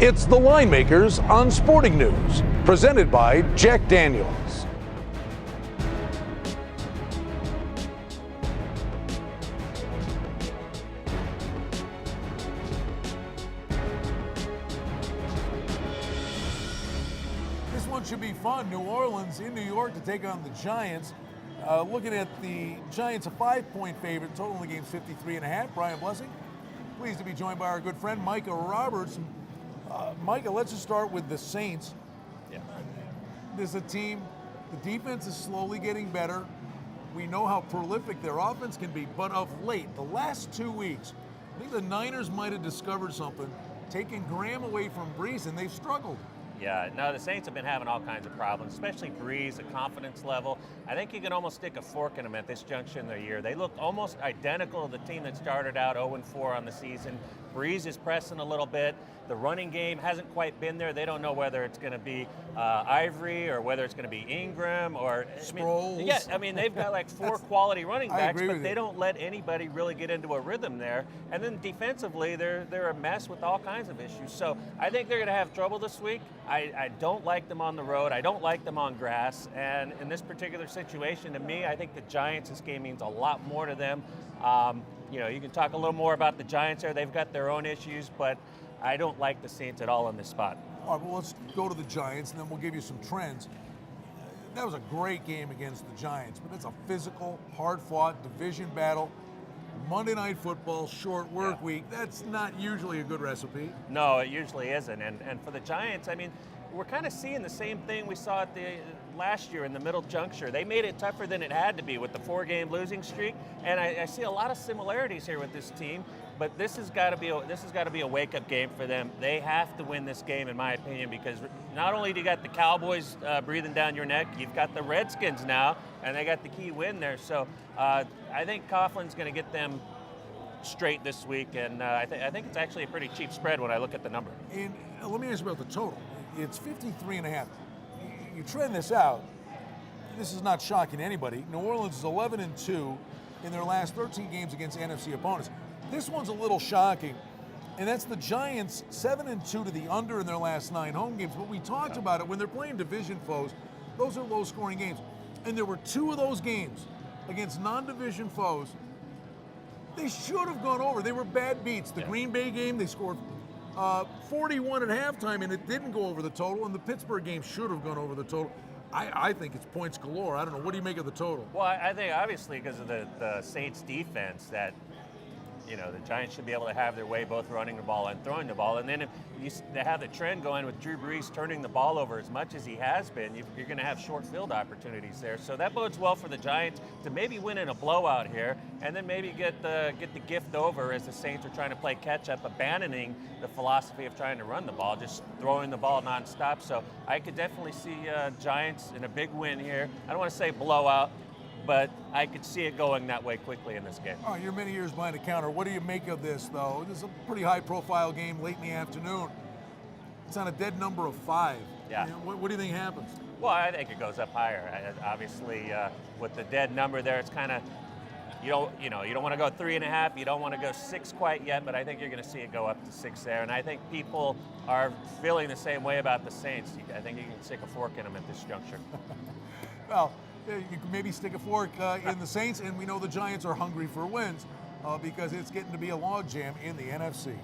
It's the Winemakers on Sporting News, presented by Jack Daniels. This one should be fun. New Orleans in New York to take on the Giants. Looking at the Giants, a 5-point favorite. Total in the game's 53.5. Brian Blessing, pleased to be joined by our good friend Micah Roberts. Micah, let's just start with the Saints. Yeah. There's a team, the defense is slowly getting better. We know how prolific their offense can be, but of late, the last 2 weeks, I think the Niners might have discovered something, taking Graham away from Brees, and they've struggled. Yeah, no, the Saints have been having all kinds of problems, especially Brees, the confidence level. I think you can almost stick a fork in them at this junction of their year. They look almost identical to the team that started out 0-4 on the season. Brees is pressing a little bit. The running game hasn't quite been there. They don't know whether it's going to be Ivory or whether it's going to be Ingram or Sproles. Yeah, I mean they've got like four quality running backs, but they you. don't let anybody really get into a rhythm there. And then defensively, they're a mess with all kinds of issues. So I think they're going to have trouble this week. I don't like them on the road. I don't like them on grass. And in this particular situation, to me, I think the Giants, this game means a lot more to them. You can talk a little more about the Giants there. They've got their own issues, but I don't like the Saints at all in this spot. All right, well, let's go to the Giants, and then we'll give you some trends. That was a great game against the Giants, but it's a physical, hard-fought division battle. Monday Night Football, short work week. That's not usually a good recipe. No, it usually isn't. And for the Giants, I mean, we're kind of seeing the same thing we saw at the last year in the middle juncture. They made it tougher than it had to be with the 4-game losing streak, and I see a lot of similarities here with this team. But this has got to be a wake-up game for them. They have to win this game, in my opinion, because not only do you got the Cowboys breathing down your neck, you've got the Redskins now, and they got the key win there. So I think Coughlin's going to get them straight this week, and I think it's actually a pretty cheap spread when I look at the number. And let me ask you about the total. It's 53.5. You trend this out, this is not shocking to anybody. New Orleans is 11-2 in their last 13 games against NFC opponents. This one's a little shocking, and that's the Giants 7-2 to the under in their last 9 home games. But we talked about it, when they're playing division foes, those are low-scoring games. And there were 2 of those games against non-division foes. They should have gone over. They were bad beats. The Green Bay game, they scored 41 at halftime, and it didn't go over the total, and the Pittsburgh game should have gone over the total. I think it's points galore. I don't know. What do you make of the total? Well, I think obviously because of the Saints defense that, the Giants should be able to have their way both running the ball and throwing the ball. And then if they have the trend going with Drew Brees turning the ball over as much as he has been, you're going to have short field opportunities there. So that bodes well for the Giants to maybe win in a blowout here, and then maybe get the gift over as the Saints are trying to play catch up, abandoning the philosophy of trying to run the ball, just throwing the ball nonstop. So I could definitely see Giants in a big win here. I don't want to say blowout, but I could see it going that way quickly in this game. Oh, you're many years behind the counter. What do you make of this, though? This is a pretty high-profile game late in the afternoon. It's on a dead number of 5. Yeah. What do you think happens? Well, I think it goes up higher. Obviously, with the dead number there, it's kind of you don't want to go 3.5. You don't want to go 6 quite yet, but I think you're going to see it go up to 6 there. And I think people are feeling the same way about the Saints. I think you can stick a fork in them at this juncture. Well, you can maybe stick a fork in the Saints, and we know the Giants are hungry for wins because it's getting to be a logjam in the NFC.